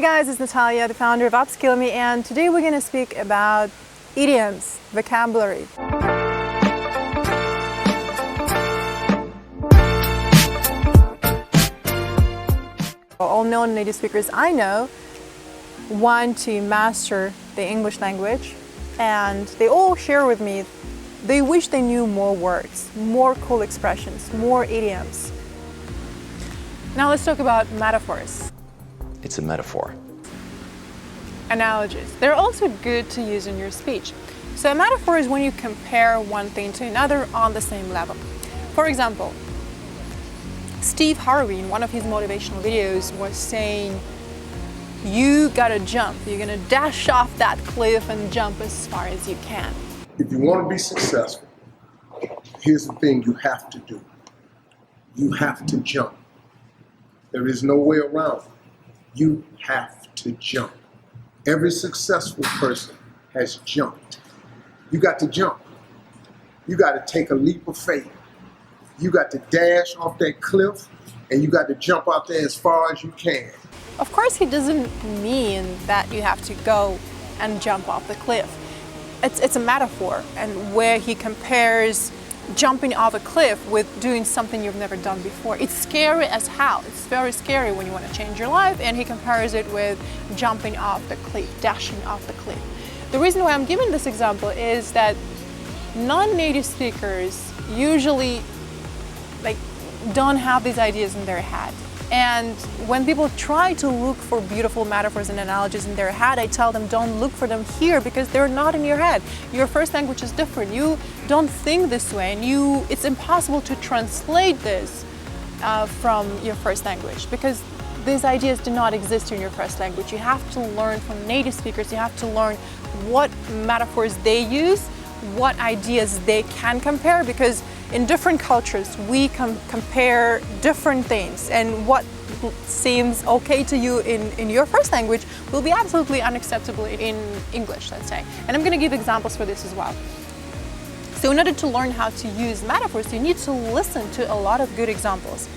Hey guys, it's Natalia, the founder of Upskill Me, and today we're going to speak about idioms, vocabulary. All non-native speakers I know want to master the English language, and they all share with me they wish they knew more words, more cool expressions, more idioms. Now let's talk about metaphors. It's a metaphor. Analogies. They're also good to use in your speech. So a metaphor is when you compare one thing to another on the same level. For example, Steve Harvey in one of his motivational videos was saying, you gotta jump. You're gonna dash off that cliff and jump as far as you can. If you want to be successful, here's the thing you have to do. You have to jump. There is no way around it. You have to jump. Every successful person has jumped. You got to jump. You got to take a leap of faith. You got to dash off that cliff, and you got to jump out there as far as you can. Of course, he doesn't mean that you have to go and jump off the cliff. It's a metaphor, and where he compares jumping off a cliff with doing something you've never done before. It's scary as hell. It's very scary when you want to change your life, and he compares it with jumping off the cliff, dashing off the cliff. The reason why I'm giving this example is that non-native speakers usually don't have these ideas in their head. And when people try to look for beautiful metaphors and analogies in their head, I tell them don't look for them here because they're not in your head. Your first language is different. You don't think this way, and it's impossible to translate this from your first language because these ideas do not exist in your first language. You have to learn from native speakers. You have to learn what metaphors they use, what ideas they can compare, because in different cultures, we compare different things, and what seems okay to you in your first language will be absolutely unacceptable in English, let's say. And I'm going to give examples for this as well. So in order to learn how to use metaphors, you need to listen to a lot of good examples.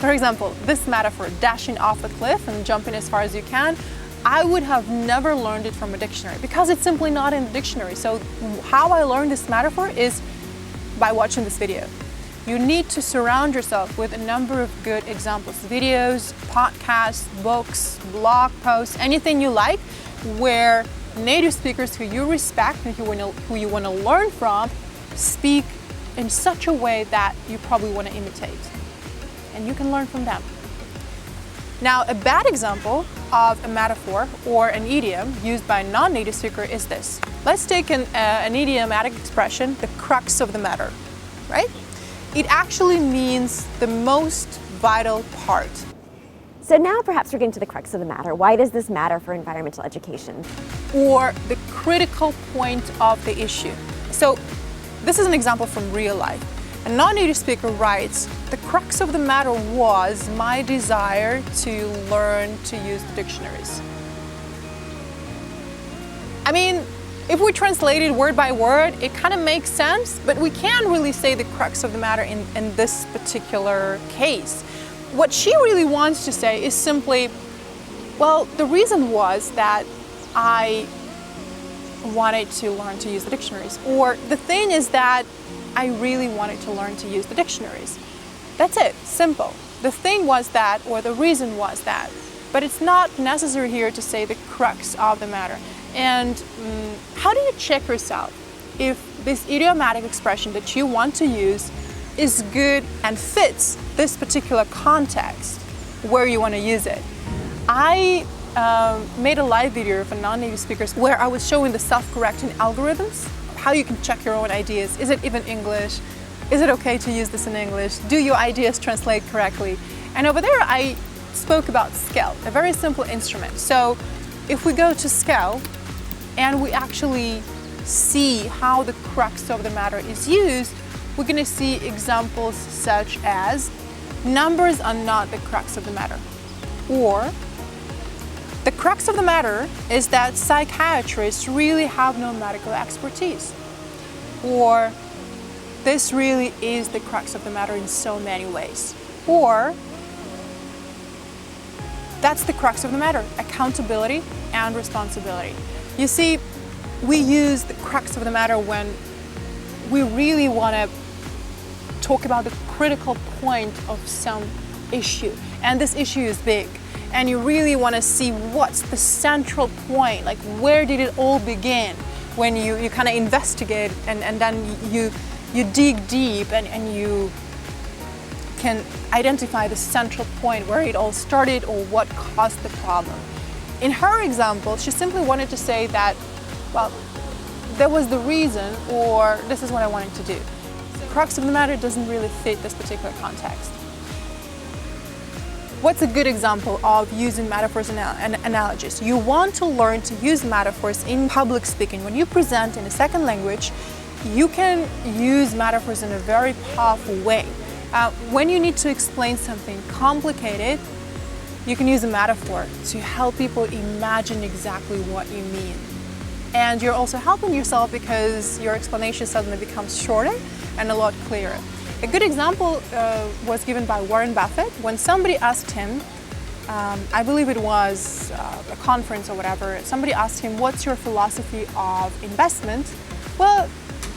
For example, this metaphor, dashing off a cliff and jumping as far as you can, I would have never learned it from a dictionary because it's simply not in the dictionary. So how I learned this metaphor is by watching this video. You need to surround yourself with a number of good examples, videos, podcasts, books, blog posts, anything you like, where native speakers who you respect and who you want to learn from speak in such a way that you probably want to imitate. And you can learn from them. Now, a bad example of a metaphor or an idiom used by a non-native speaker is this. Let's take an idiomatic expression, the crux of the matter, right? It actually means the most vital part. So now perhaps we're getting to the crux of the matter. Why does this matter for environmental education? Or the critical point of the issue. So this is an example from real life. A non-native speaker writes, the crux of the matter was my desire to learn to use the dictionaries. I mean, if we translate it word by word, it kind of makes sense, but we can't really say the crux of the matter in this particular case. What she really wants to say is simply, well, the reason was that I wanted to learn to use the dictionaries. Or the thing is that I really wanted to learn to use the dictionaries. That's it, simple. The thing was that, or the reason was that. But it's not necessary here to say the crux of the matter. And how do you check yourself if this idiomatic expression that you want to use is good and fits this particular context where you want to use it? I made a live video of a non-native speakers where I was showing the self-correcting algorithms, how you can check your own ideas. Is it even English? Is it okay to use this in English? Do your ideas translate correctly? And over there I spoke about scale, a very simple instrument. So if we go to scale and we actually see how the crux of the matter is used, we're going to see examples such as numbers are not the crux of the matter, or the crux of the matter is that psychiatrists really have no medical expertise, or this really is the crux of the matter in so many ways, or That's the crux of the matter, accountability and responsibility. You see, we use the crux of the matter when we really want to talk about the critical point of some issue. And this issue is big. And you really want to see what's the central point, like where did it all begin, when you kind of investigate and then you dig deep and you can identify the central point where it all started or what caused the problem. In her example, she simply wanted to say that, well, there was the reason, or this is what I wanted to do. The crux of the matter doesn't really fit this particular context. What's a good example of using metaphors and analogies? You want to learn to use metaphors in public speaking. When you present in a second language, you can use metaphors in a very powerful way. When you need to explain something complicated, you can use a metaphor to help people imagine exactly what you mean. And you're also helping yourself because your explanation suddenly becomes shorter and a lot clearer. A good example was given by Warren Buffett when somebody asked him, I believe it was a conference or whatever, somebody asked him, what's your philosophy of investment? Well,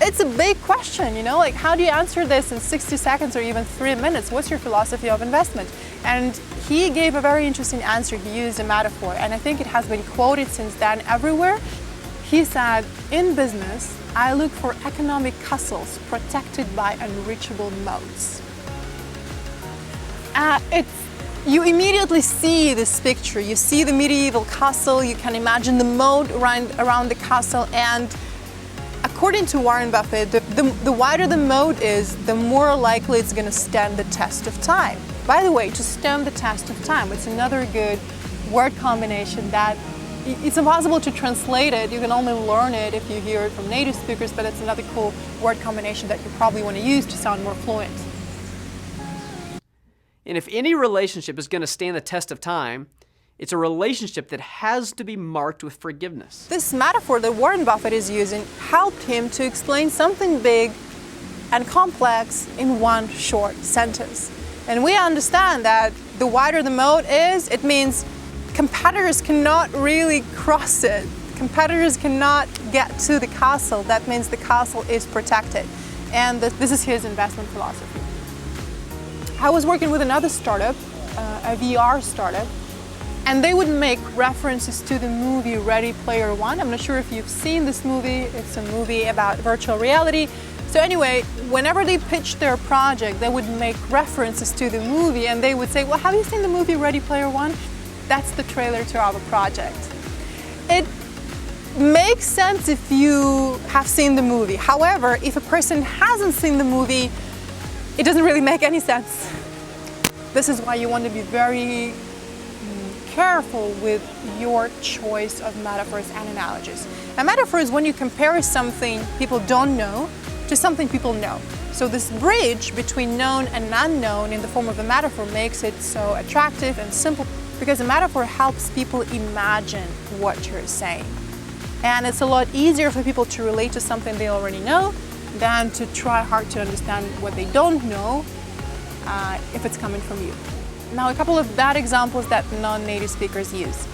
it's a big question, you know, like how do you answer this in 60 seconds or even 3 minutes? What's your philosophy of investment? And he gave a very interesting answer. He used a metaphor, and I think it has been quoted since then everywhere. He said, in business, I look for economic castles protected by unreachable moats. You immediately see this picture. You see the medieval castle, you can imagine the moat around the castle, and according to Warren Buffett, the wider the moat is, the more likely it's going to stand the test of time. By the way, to stand the test of time, it's another good word combination that it's impossible to translate it. You can only learn it if you hear it from native speakers, but it's another cool word combination that you probably want to use to sound more fluent. And if any relationship is going to stand the test of time, it's a relationship that has to be marked with forgiveness. This metaphor that Warren Buffett is using helped him to explain something big and complex in one short sentence. And we understand that the wider the moat is, it means competitors cannot really cross it. Competitors cannot get to the castle. That means the castle is protected. And this is his investment philosophy. I was working with another startup, a VR startup, and they would make references to the movie Ready Player One. I'm not sure if you've seen this movie. It's a movie about virtual reality. So anyway, whenever they pitched their project, they would make references to the movie, and they would say, well, have you seen the movie Ready Player One? That's the trailer to our project. It makes sense if you have seen the movie. However, if a person hasn't seen the movie, it doesn't really make any sense. This is why you want to be very careful with your choice of metaphors and analogies. A metaphor is when you compare something people don't know to something people know. So this bridge between known and unknown in the form of a metaphor makes it so attractive and simple, because a metaphor helps people imagine what you're saying. And it's a lot easier for people to relate to something they already know than to try hard to understand what they don't know if it's coming from you. Now, a couple of bad examples that non-native speakers use.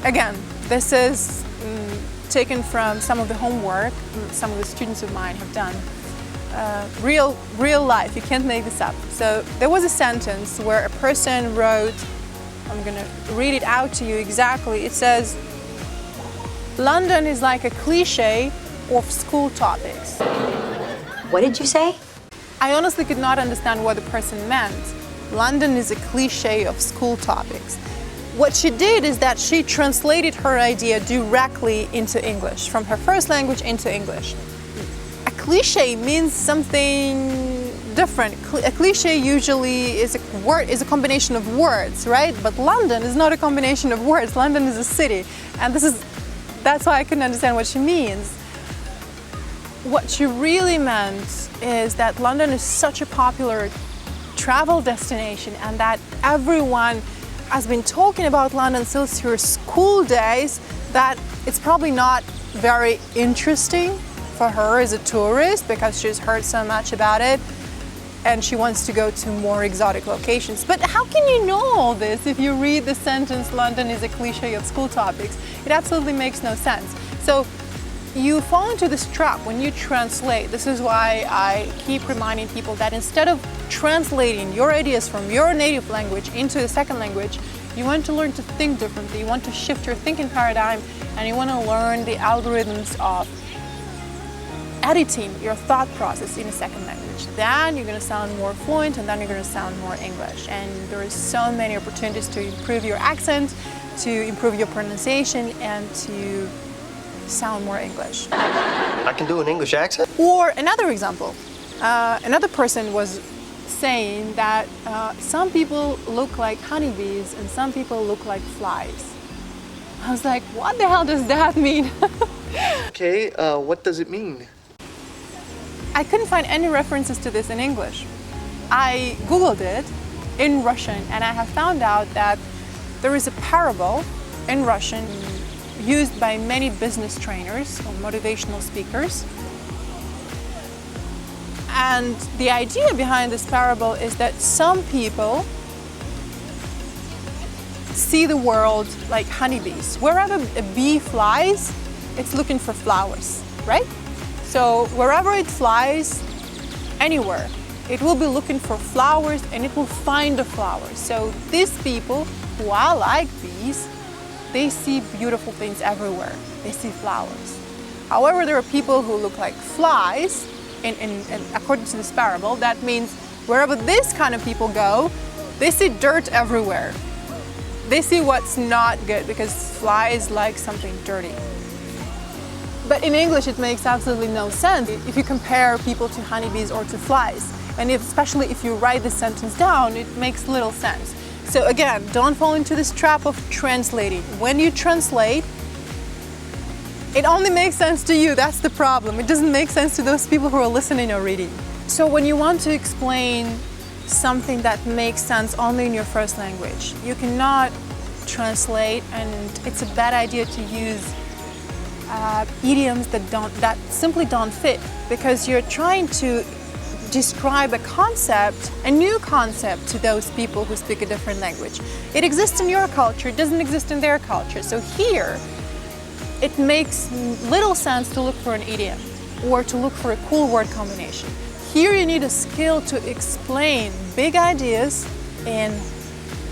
Again, this is taken from some of the homework some of the students of mine have done. Real life, you can't make this up. So there was a sentence where a person wrote, I'm gonna read it out to you exactly. It says, London is like a cliche of school topics. What did you say? I honestly could not understand what the person meant. London is a cliche of school topics. What she did is that she translated her idea directly into English, from her first language into English. A cliche means something different. A cliche usually is a combination of words, right? But London is not a combination of words. London is a city, and that's why I couldn't understand what she means. What she really meant is that London is such a popular travel destination, and that everyone has been talking about London since her school days, that it's probably not very interesting for her as a tourist because she's heard so much about it. and she wants to go to more exotic locations. But how can you know all this if you read the sentence, London is a cliche of school topics? It absolutely makes no sense. So you fall into this trap when you translate. This is why I keep reminding people that instead of translating your ideas from your native language into a second language, you want to learn to think differently. You want to shift your thinking paradigm, and you want to learn the algorithms of editing your thought process in a second language. Then you're going to sound more fluent, and then you're going to sound more English. And there are so many opportunities to improve your accent, to improve your pronunciation, and to sound more English. I can do an English accent? Or another example, another person was saying that some people look like honeybees and some people look like flies. I was like, what the hell does that mean? Okay, what does it mean? I couldn't find any references to this in English. I Googled it in Russian, and I have found out that there is a parable in Russian used by many business trainers or motivational speakers. And the idea behind this parable is that some people see the world like honeybees. Wherever a bee flies, it's looking for flowers, right? So wherever it flies, anywhere, it will be looking for flowers and it will find the flowers. So these people who are like bees, they see beautiful things everywhere. They see flowers. However, there are people who look like flies, and according to this parable, that means wherever this kind of people go, they see dirt everywhere. They see what's not good because flies like something dirty. But in English, it makes absolutely no sense if you compare people to honeybees or to flies. And especially if you write the sentence down, it makes little sense. So again, don't fall into this trap of translating. When you translate, it only makes sense to you. That's the problem. It doesn't make sense to those people who are listening or reading. So when you want to explain something that makes sense only in your first language, you cannot translate, and it's a bad idea to use idioms that simply don't fit, because you're trying to describe a concept, a new concept, to those people who speak a different language. It exists in your culture, it doesn't exist in their culture. So here, it makes little sense to look for an idiom or to look for a cool word combination. Here you need a skill to explain big ideas in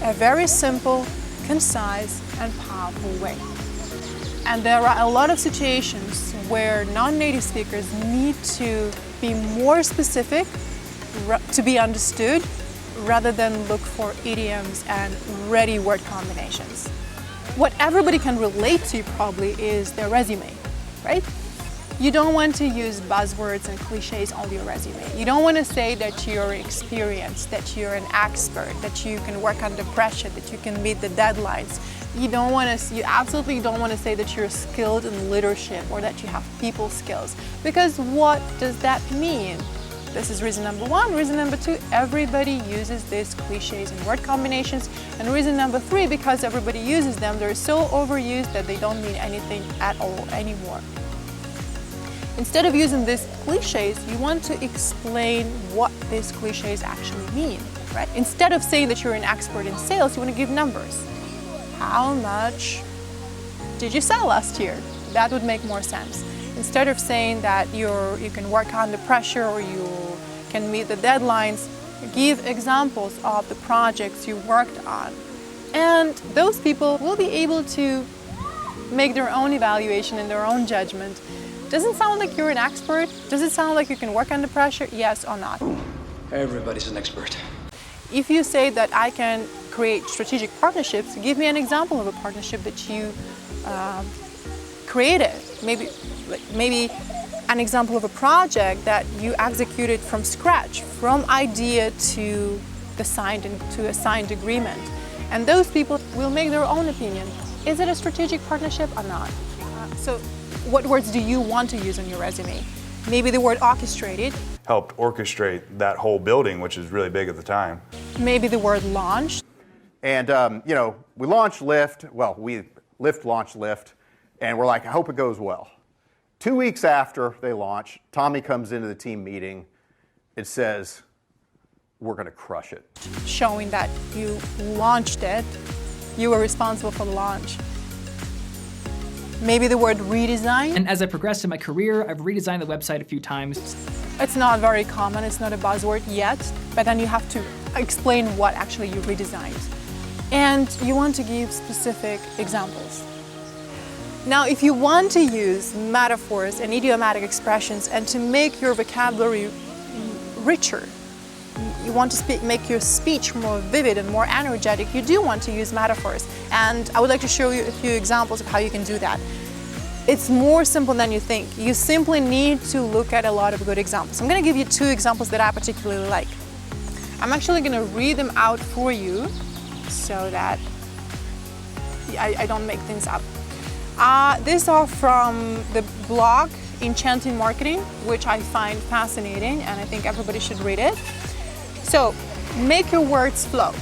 a very simple, concise, and powerful way. And there are a lot of situations where non-native speakers need to be more specific to be understood, rather than look for idioms and ready word combinations. What everybody can relate to probably is their resume, right? You don't want to use buzzwords and cliches on your resume. You don't want to say that you're experienced, that you're an expert, that you can work under pressure, that you can meet the deadlines. You absolutely don't want to say that you're skilled in leadership or that you have people skills, because what does that mean? This is reason number one. Reason number two, everybody uses these cliches and word combinations. And reason number three, because everybody uses them, they're so overused that they don't mean anything at all anymore. Instead of using these cliches, you want to explain what these cliches actually mean, right? Instead of saying that you're an expert in sales, you want to give numbers. How much did you sell last year? That would make more sense. Instead of saying that you can work under pressure or you can meet the deadlines, give examples of the projects you worked on. And those people will be able to make their own evaluation and their own judgment. Does it sound like you're an expert? Does it sound like you can work under pressure? Yes or not? Everybody's an expert. If you say that I can create strategic partnerships, give me an example of a partnership that you created. Maybe an example of a project that you executed from scratch, from idea to a signed agreement. And those people will make their own opinion. Is it a strategic partnership or not? So what words do you want to use on your resume? Maybe the word orchestrated. Helped orchestrate that whole building, which is really big at the time. Maybe the word launched. And, we launched Lyft. Well, Lyft launched Lyft. And we're like, I hope it goes well. 2 weeks after they launch, Tommy comes into the team meeting. It says, we're going to crush it. Showing that you launched it, you were responsible for the launch. Maybe the word redesign. And as I progressed in my career, I've redesigned the website a few times. It's not very common, it's not a buzzword yet, but then you have to explain what actually you redesigned. And you want to give specific examples. Now, if you want to use metaphors and idiomatic expressions and to make your vocabulary richer, you want to make your speech more vivid and more energetic, you do want to use metaphors. And I would like to show you a few examples of how you can do that. It's more simple than you think. You simply need to look at a lot of good examples. I'm going to give you 2 examples that I particularly like. I'm actually going to read them out for you so that I don't make things up. These are from the blog Enchanting Marketing, which I find fascinating and I think everybody should read it. So, make your words flow.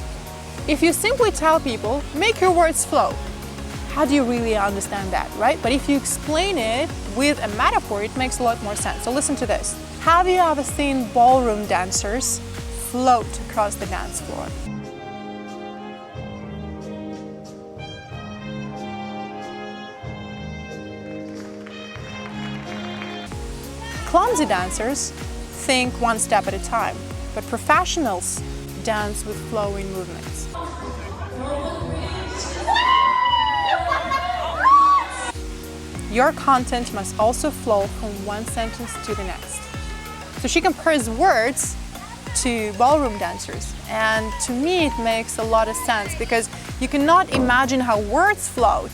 If you simply tell people, make your words flow, how do you really understand that, right? But if you explain it with a metaphor, it makes a lot more sense. So listen to this. Have you ever seen ballroom dancers float across the dance floor? Clumsy dancers think one step at a time, but professionals dance with flowing movements. Your content must also flow from one sentence to the next. So she compares words to ballroom dancers, and to me it makes a lot of sense because you cannot imagine how words float,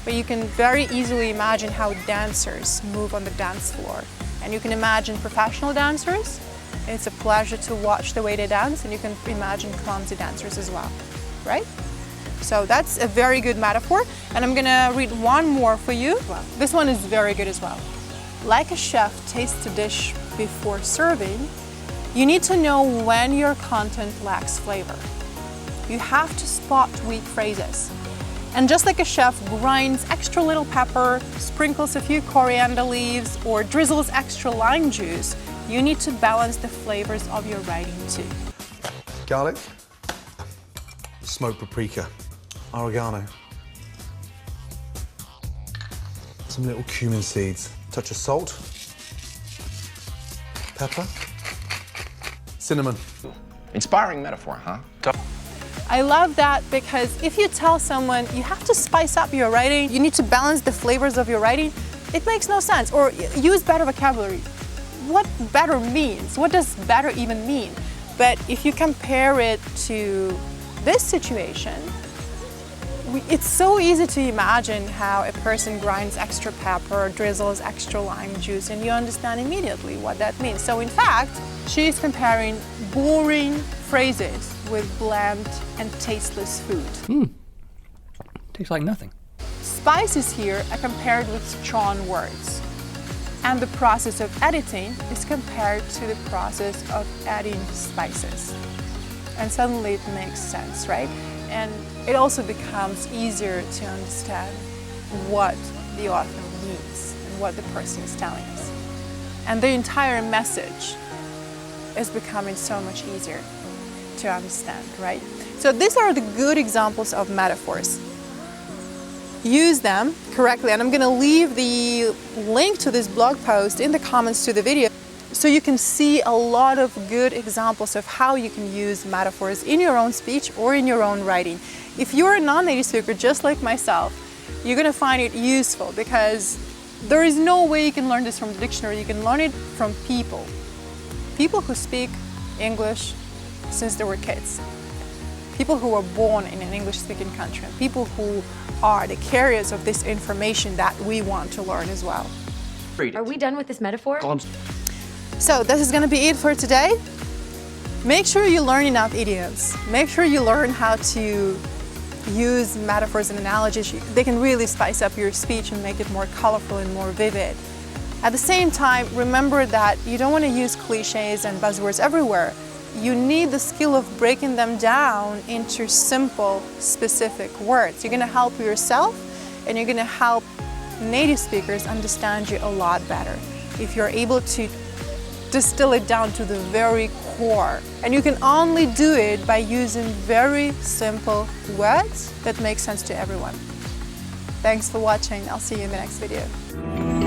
but you can very easily imagine how dancers move on the dance floor. And you can imagine professional dancers. It's a pleasure to watch the way they dance, and you can imagine clumsy dancers as well, right? So that's a very good metaphor, and I'm gonna read one more for you. This one is very good as well. Like a chef tastes a dish before serving, you need to know when your content lacks flavor. You have to spot weak phrases. And just like a chef grinds extra little pepper, sprinkles a few coriander leaves, or drizzles extra lime juice, you need to balance the flavors of your writing too. Garlic, smoked paprika, oregano, some little cumin seeds, touch of salt, pepper, cinnamon. Inspiring metaphor, huh? I love that because if you tell someone you have to spice up your writing, you need to balance the flavors of your writing, it makes no sense. Or use better vocabulary. What better means? What does better even mean? But if you compare it to this situation, it's so easy to imagine how a person grinds extra pepper, drizzles extra lime juice, and you understand immediately what that means. So in fact, she's comparing boring phrases with bland and tasteless food. Tastes like nothing. Spices here are compared with strong words. And the process of editing is compared to the process of adding spices. And suddenly it makes sense, right? And it also becomes easier to understand what the author means and what the person is telling us. And the entire message is becoming so much easier to understand, right? So these are the good examples of metaphors. Use them correctly, and I'm going to leave the link to this blog post in the comments to the video so you can see a lot of good examples of how you can use metaphors in your own speech or in your own writing. If you're a non-native speaker just like myself, you're going to find it useful because there is no way you can learn this from the dictionary. You can learn it from people who speak English since they were kids. People who were born in an English-speaking country, and people who are the carriers of this information that we want to learn as well. Are we done with this metaphor? So this is going to be it for today. Make sure you learn enough idioms. Make sure you learn how to use metaphors and analogies. They can really spice up your speech and make it more colorful and more vivid. At the same time, remember that you don't want to use cliches and buzzwords everywhere. You need the skill of breaking them down into simple, specific words. You're going to help yourself and you're going to help native speakers understand you a lot better if you're able to distill it down to the very core. And you can only do it by using very simple words that make sense to everyone. Thanks for watching. I'll see you in the next video.